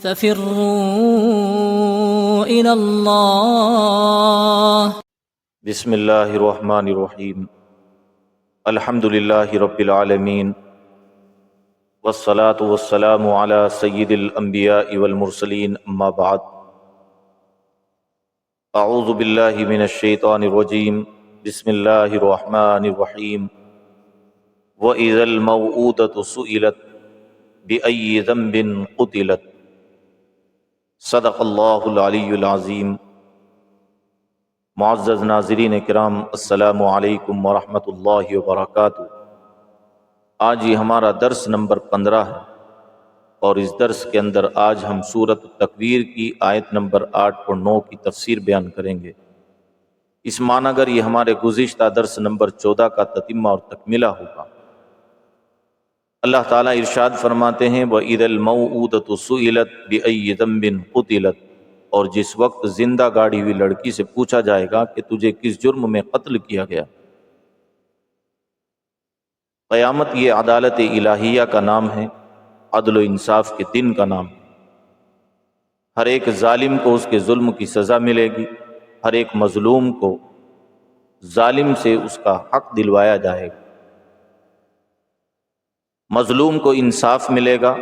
ففروا إلى الله. بسم اللہ الرحمن الرحیم الحمد للہ رب العالمین والصلاة والسلام علی سید الانبیاء والمرسلین اما بعد اعوذ باللہ من الشیطان الرجیم بسم اللہ الرحمن الرحیم وَإِذَا الْمَوْءُودَةُ سُئِلَتْ بِأَيِّ ذَنبٍ قُتِلَتْ صدق اللہ العلی العظیم۔ معزز ناظرین کرام، السلام علیکم ورحمۃ اللہ وبرکاتہ۔ آج یہ ہمارا درس نمبر 15 ہے، اور اس درس کے اندر آج ہم سورۃ التکویر کی آیت نمبر 8 اور 9 کی تفسیر بیان کریں گے۔ اس معنی گر یہ ہمارے گزشتہ درس نمبر 14 کا تتمہ اور تکملہ ہوگا۔ اللہ تعالیٰ ارشاد فرماتے ہیں وَإِذَا الْمَوْءُودَةُ سُئِلَتْ بِأَيِّ ذَنبٍ قُتِلَتْ، اور جس وقت زندہ گاڑی ہوئی لڑکی سے پوچھا جائے گا کہ تجھے کس جرم میں قتل کیا گیا۔ قیامت یہ عدالت الہیہ کا نام ہے، عدل و انصاف کے دن کا نام ہے۔ ہر ایک ظالم کو اس کے ظلم کی سزا ملے گی، ہر ایک مظلوم کو ظالم سے اس کا حق دلوایا جائے گا۔ مظلوم کو انصاف ملے گا،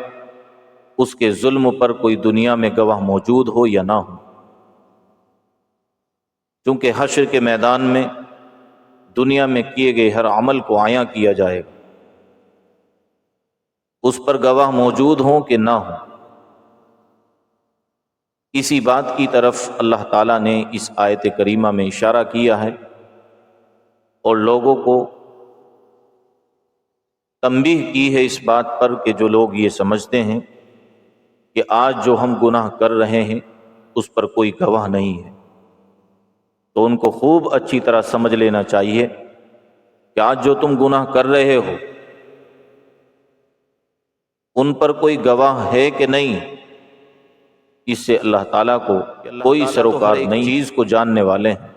اس کے ظلم پر کوئی دنیا میں گواہ موجود ہو یا نہ ہو، چونکہ حشر کے میدان میں دنیا میں کیے گئے ہر عمل کو عیاں کیا جائے گا، اس پر گواہ موجود ہوں کہ نہ ہوں۔ اسی بات کی طرف اللہ تعالیٰ نے اس آیت کریمہ میں اشارہ کیا ہے، اور لوگوں کو تنبیہ کی ہے اس بات پر کہ جو لوگ یہ سمجھتے ہیں کہ آج جو ہم گناہ کر رہے ہیں اس پر کوئی گواہ نہیں ہے، تو ان کو خوب اچھی طرح سمجھ لینا چاہیے کہ آج جو تم گناہ کر رہے ہو ان پر کوئی گواہ ہے کہ نہیں۔ اس سے اللہ تعالیٰ کو کوئی سروکار نہیں، چیز کو جاننے والے ہیں۔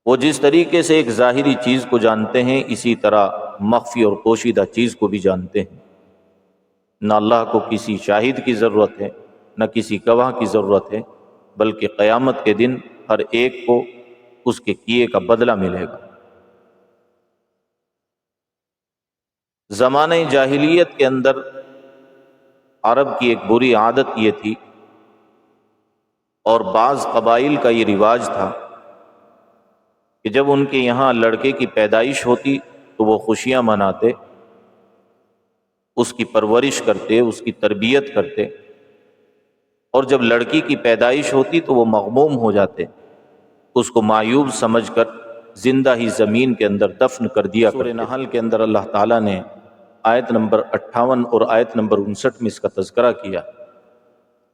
وہ جس طریقے سے ایک ظاہری چیز کو جانتے ہیں، اسی طرح مخفی اور پوشیدہ چیز کو بھی جانتے ہیں۔ نہ اللہ کو کسی شاہد کی ضرورت ہے، نہ کسی گواہ کی ضرورت ہے، بلکہ قیامت کے دن ہر ایک کو اس کے کیے کا بدلہ ملے گا۔ زمانہ جاہلیت کے اندر عرب کی ایک بری عادت یہ تھی، اور بعض قبائل کا یہ رواج تھا کہ جب ان کے یہاں لڑکے کی پیدائش ہوتی تو وہ خوشیاں مناتے، اس کی پرورش کرتے، اس کی تربیت کرتے، اور جب لڑکی کی پیدائش ہوتی تو وہ مغموم ہو جاتے، اس کو معیوب سمجھ کر زندہ ہی زمین کے اندر دفن کر دیا کرتے۔ سورہ نحل کے اندر اللہ تعالیٰ نے آیت نمبر 58 اور آیت نمبر 59 میں اس کا تذکرہ کیا۔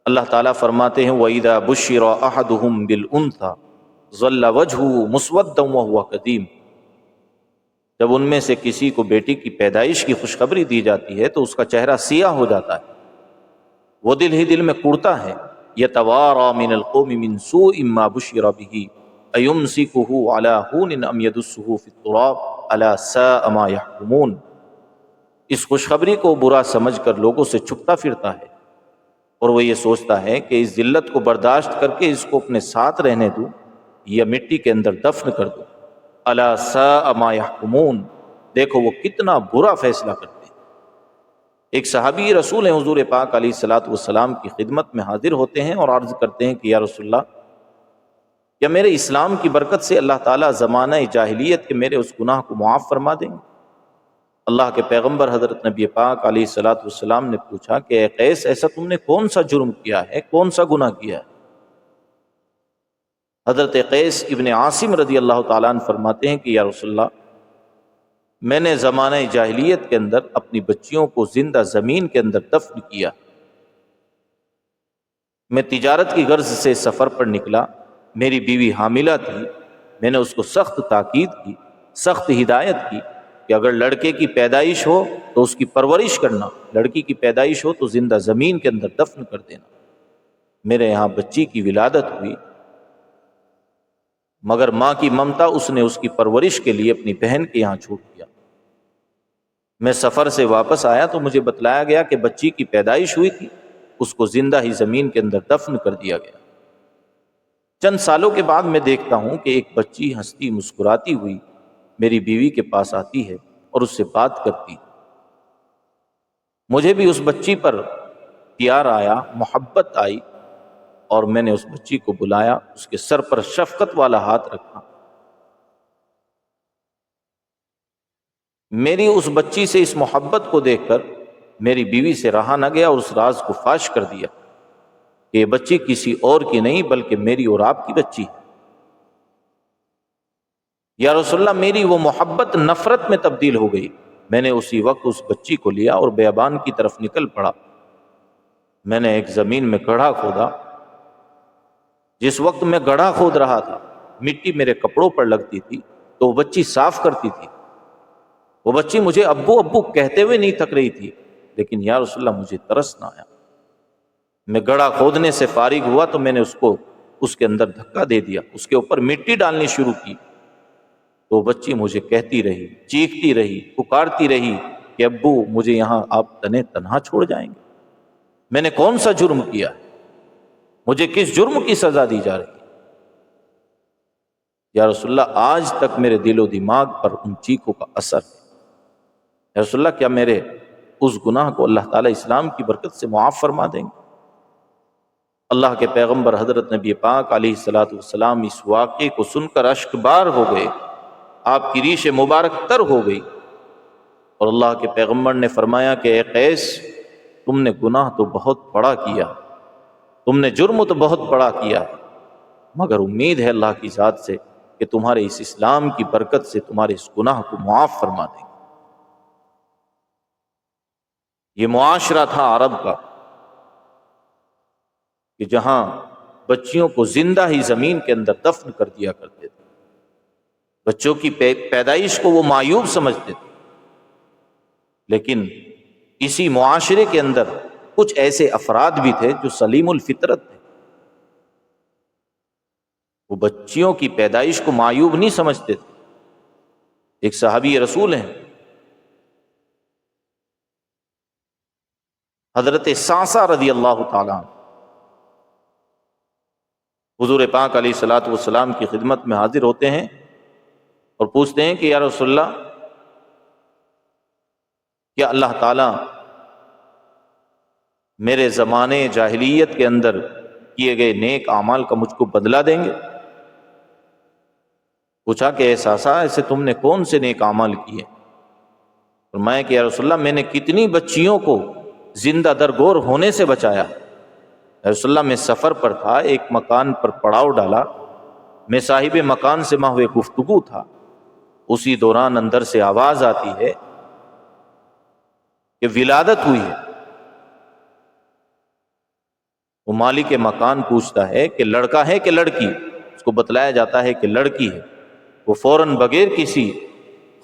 اللہ تعالیٰ فرماتے ہیں وَإِذَا بُشِّرَ أَحَدُهُمْ بِالْأُنثَىٰ ظَلَّ وَجْهُهُ مُسْوَدًّا وَهُوَ كَظِيمٌ، جب ان میں سے کسی کو بیٹی کی پیدائش کی خوشخبری دی جاتی ہے تو اس کا چہرہ سیاہ ہو جاتا ہے، وہ دل ہی دل میں کڑتا ہے۔ يَتَوَارَىٰ مِنَ الْقَوْمِ مِنْ سُوءِ مَا بُشِّرَ بِهِ أَيُمْسِكُهُ عَلَىٰ هُونٍ أَمْ يَدُسُّهُ فِي التُّرَابِ أَلَا سَاءَ مَا يَحْكُمُونَ۔ اس خوشخبری کو برا سمجھ کر لوگوں سے چھپتا پھرتا ہے، اور وہ یہ سوچتا ہے کہ اس ذلت کو برداشت کر کے اس کو اپنے ساتھ رہنے دوں یا مٹی کے اندر دفن کر دوں۔ الا ساء ما يحکمون، دیکھو وہ کتنا برا فیصلہ کرتے ہیں۔ ایک صحابی رسول ہیں حضور پاک علیہ الصلوۃ والسلام کی خدمت میں حاضر ہوتے ہیں اور عرض کرتے ہیں کہ یا رسول اللہ، کیا میرے اسلام کی برکت سے اللہ تعالیٰ زمانہ جاہلیت کے میرے اس گناہ کو معاف فرما دیں گے؟ اللہ کے پیغمبر حضرت نبی پاک علیہ الصلوۃ والسلام نے پوچھا کہ اے قیس، ایسا تم نے کون سا جرم کیا ہے، کون سا گناہ کیا ہے؟ حضرت قیس ابن عاصم رضی اللہ تعالیٰ عنہ فرماتے ہیں کہ یا رسول اللہ، میں نے زمانہ جاہلیت کے اندر اپنی بچیوں کو زندہ زمین کے اندر دفن کیا۔ میں تجارت کی غرض سے سفر پر نکلا، میری بیوی حاملہ تھی، میں نے اس کو سخت تاکید کی، سخت ہدایت کی کہ اگر لڑکے کی پیدائش ہو تو اس کی پرورش کرنا، لڑکی کی پیدائش ہو تو زندہ زمین کے اندر دفن کر دینا۔ میرے یہاں بچی کی ولادت ہوئی، مگر ماں کی ممتا اس نے اس کی پرورش کے لیے اپنی بہن کے یہاں چھوڑ دیا۔ میں سفر سے واپس آیا تو مجھے بتلایا گیا کہ بچی کی پیدائش ہوئی تھی، اس کو زندہ ہی زمین کے اندر دفن کر دیا گیا۔ چند سالوں کے بعد میں دیکھتا ہوں کہ ایک بچی ہنستی مسکراتی ہوئی میری بیوی کے پاس آتی ہے اور اس سے بات کرتی ہے۔ مجھے بھی اس بچی پر پیار آیا، محبت آئی، اور میں نے اس بچی کو بلایا، اس کے سر پر شفقت والا ہاتھ رکھا۔ میری اس بچی سے اس محبت کو دیکھ کر میری بیوی سے رہا نہ گیا اور اس راز کو فاش کر دیا کہ یہ بچی کسی اور کی نہیں بلکہ میری اور آپ کی بچی ہے۔ یا رسول اللہ، میری وہ محبت نفرت میں تبدیل ہو گئی۔ میں نے اسی وقت اس بچی کو لیا اور بیابان کی طرف نکل پڑا۔ میں نے ایک زمین میں گڑھا کھودا۔ جس وقت میں گڑھا کھود رہا تھا مٹی میرے کپڑوں پر لگتی تھی تو وہ بچی صاف کرتی تھی۔ وہ بچی مجھے ابو ابو کہتے ہوئے نہیں تھک رہی تھی، لیکن یا رسول اللہ مجھے ترس نہ آیا۔ میں گڑھا کھودنے سے فارغ ہوا تو میں نے اس کو اس کے اندر دھکا دے دیا، اس کے اوپر مٹی ڈالنی شروع کی تو بچی مجھے کہتی رہی، چیختی رہی، پکارتی رہی کہ ابو مجھے یہاں آپ تنہا چھوڑ جائیں گے؟ میں نے کون سا جرم کیا ہے؟ مجھے کس جرم کی سزا دی جا رہی ہے؟ یا رسول اللہ، آج تک میرے دل و دماغ پر ان چیخوں کا اثر ہے۔ یا رسول اللہ، کیا میرے اس گناہ کو اللہ تعالیٰ اسلام کی برکت سے معاف فرما دیں گے؟ اللہ کے پیغمبر حضرت نبی پاک علیہ الصلوۃ والسلام اس واقعے کو سن کر اشک بار ہو گئے، آپ کی ریش مبارک تر ہو گئی، اور اللہ کے پیغمبر نے فرمایا کہ اے قیس، تم نے گناہ تو بہت بڑا کیا، تم نے جرم تو بہت بڑا کیا ہے، مگر امید ہے اللہ کی ذات سے کہ تمہارے اس اسلام کی برکت سے تمہارے اس گناہ کو معاف فرما دیں گے۔ یہ معاشرہ تھا عرب کا کہ جہاں بچیوں کو زندہ ہی زمین کے اندر دفن کر دیا کرتے تھے۔ بچوں کی پیدائش کو وہ معیوب سمجھتے تھے، لیکن اسی معاشرے کے اندر کچھ ایسے افراد بھی تھے جو سلیم الفطرت تھے، وہ بچیوں کی پیدائش کو معیوب نہیں سمجھتے تھے۔ ایک صحابی رسول ہیں حضرت ساسا رضی اللہ تعالیٰ عنہ، حضور پاک علیہ الصلوۃ والسلام کی خدمت میں حاضر ہوتے ہیں اور پوچھتے ہیں کہ یا رسول اللہ، کیا اللہ تعالیٰ میرے زمانے جاہلیت کے اندر کیے گئے نیک اعمال کا مجھ کو بدلہ دیں گے؟ پوچھا کہ اے ساسا، ایسے تم نے کون سے نیک اعمال کیے؟ فرمایا کہ یا رسول اللہ، میں نے کتنی بچیوں کو زندہ درگور ہونے سے بچایا۔ یا رسول اللہ، میں سفر پر تھا، ایک مکان پر پڑاؤ ڈالا، میں صاحب مکان سے محو گفتگو تھا، اسی دوران اندر سے آواز آتی ہے کہ ولادت ہوئی ہے۔ وہ مالک مکان پوچھتا ہے کہ لڑکا ہے کہ لڑکی؟ اس کو بتلایا جاتا ہے کہ لڑکی ہے۔ وہ فوراً بغیر کسی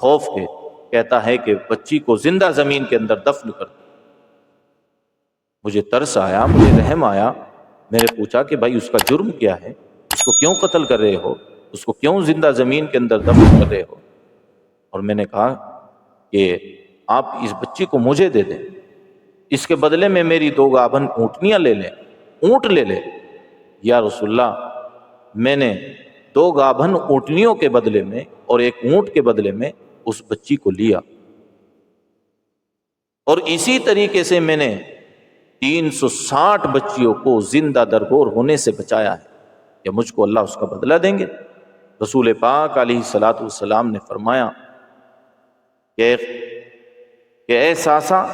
خوف کے کہتا ہے کہ بچی کو زندہ زمین کے اندر دفن کر دو۔ مجھے ترس آیا، مجھے رحم آیا، میں نے پوچھا کہ بھائی اس کا جرم کیا ہے؟ اس کو کیوں قتل کر رہے ہو؟ اس کو کیوں زندہ زمین کے اندر دفن کر رہے ہو؟ اور میں نے کہا کہ آپ اس بچی کو مجھے دے دیں، اس کے بدلے میں میری 2 گابھن اونٹنیاں لے لیں، اونٹ لے لیں۔ یا رسول اللہ، میں نے 2 گابھن اونٹنیوں کے بدلے میں اور 1 اونٹ کے بدلے میں اس بچی کو لیا، اور اسی طریقے سے میں نے 360 بچیوں کو زندہ درگور ہونے سے بچایا ہے، یا مجھ کو اللہ اس کا بدلہ دیں گے؟ رسول پاک علیہ الصلوۃ والسلام نے فرمایا کہ اے ساسا،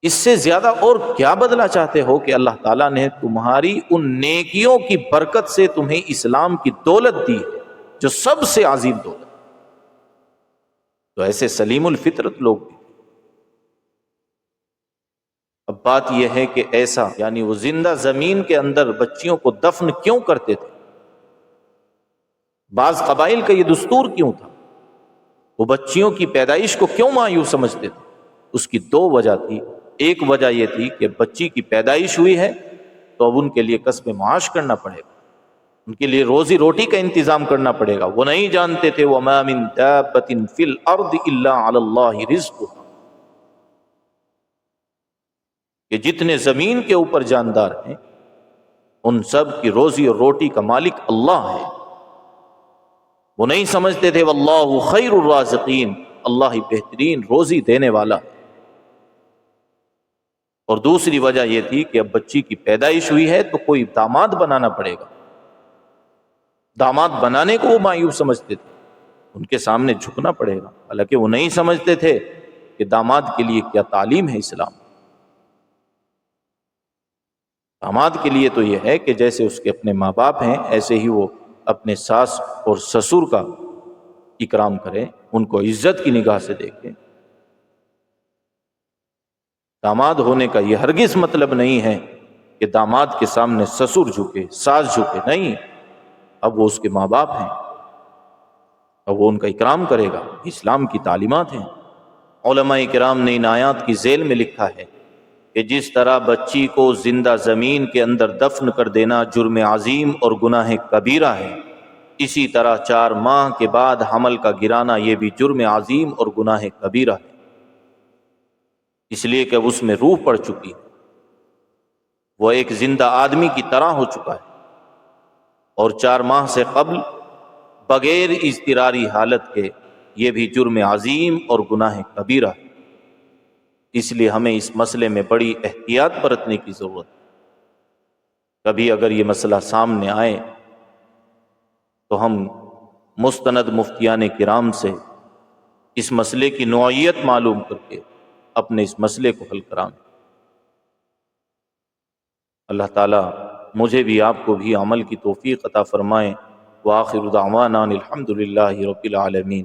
اس سے زیادہ اور کیا بدلہ چاہتے ہو کہ اللہ تعالیٰ نے تمہاری ان نیکیوں کی برکت سے تمہیں اسلام کی دولت دی ہے، جو سب سے عظیم دولت۔ تو ایسے سلیم الفطرت لوگ بھی۔ اب بات یہ ہے کہ ایسا یعنی وہ زندہ زمین کے اندر بچیوں کو دفن کیوں کرتے تھے؟ بعض قبائل کا یہ دستور کیوں تھا؟ وہ بچیوں کی پیدائش کو کیوں مایوس سمجھتے تھے؟ اس کی 2 وجہ تھی۔ ایک وجہ یہ تھی کہ بچی کی پیدائش ہوئی ہے تو اب ان کے لیے کسب معاش کرنا پڑے گا، ان کے لیے روزی روٹی کا انتظام کرنا پڑے گا۔ وہ نہیں جانتے تھے وَمَا مِن دَابَّةٍ فِي الْأَرْضِ إِلَّا عَلَى اللَّهِ رِزْقُهَا، کہ جتنے زمین کے اوپر جاندار ہیں ان سب کی روزی اور روٹی کا مالک اللہ ہے۔ وہ نہیں سمجھتے تھے وَاللَّهُ خَيْرُ الرَّازِقِينَ، اللہ ہی بہترین روزی دینے والا ہے۔ اور دوسری وجہ یہ تھی کہ اب بچی کی پیدائش ہوئی ہے تو کوئی داماد بنانا پڑے گا، داماد بنانے کو وہ مایوس سمجھتے تھے، ان کے سامنے جھکنا پڑے گا، حالانکہ وہ نہیں سمجھتے تھے کہ داماد کے لیے کیا تعلیم ہے اسلام۔ داماد کے لیے تو یہ ہے کہ جیسے اس کے اپنے ماں باپ ہیں ایسے ہی وہ اپنے ساس اور سسر کا اکرام کرے، ان کو عزت کی نگاہ سے دیکھے۔ داماد ہونے کا یہ ہرگز مطلب نہیں ہے کہ داماد کے سامنے سسر جھکے، ساس جھکے، نہیں، اب وہ اس کے ماں باپ ہیں، اب وہ ان کا اکرام کرے گا، اسلام کی تعلیمات ہیں۔ علماء کرام نے ان آیات کی ذیل میں لکھا ہے کہ جس طرح بچی کو زندہ زمین کے اندر دفن کر دینا جرم عظیم اور گناہ کبیرہ ہے، اسی طرح 4 ماہ کے بعد حمل کا گرانا یہ بھی جرم عظیم اور گناہ کبیرہ ہے، اس لیے کہ اس میں روح پڑ چکی ہے، وہ ایک زندہ آدمی کی طرح ہو چکا ہے، اور 4 ماہ سے قبل بغیر اضطراری حالت کے یہ بھی جرم عظیم اور گناہ کبیرہ ہے۔ اس لیے ہمیں اس مسئلے میں بڑی احتیاط برتنے کی ضرورت ہے۔ کبھی اگر یہ مسئلہ سامنے آئے تو ہم مستند مفتیان کرام سے اس مسئلے کی نوعیت معلوم کر کے اپنے اس مسئلے کو حل کرائیں۔ اللہ تعالیٰ مجھے بھی آپ کو بھی عمل کی توفیق عطا فرمائے۔ وآخر دعوانا الحمد للہ رب العالمین۔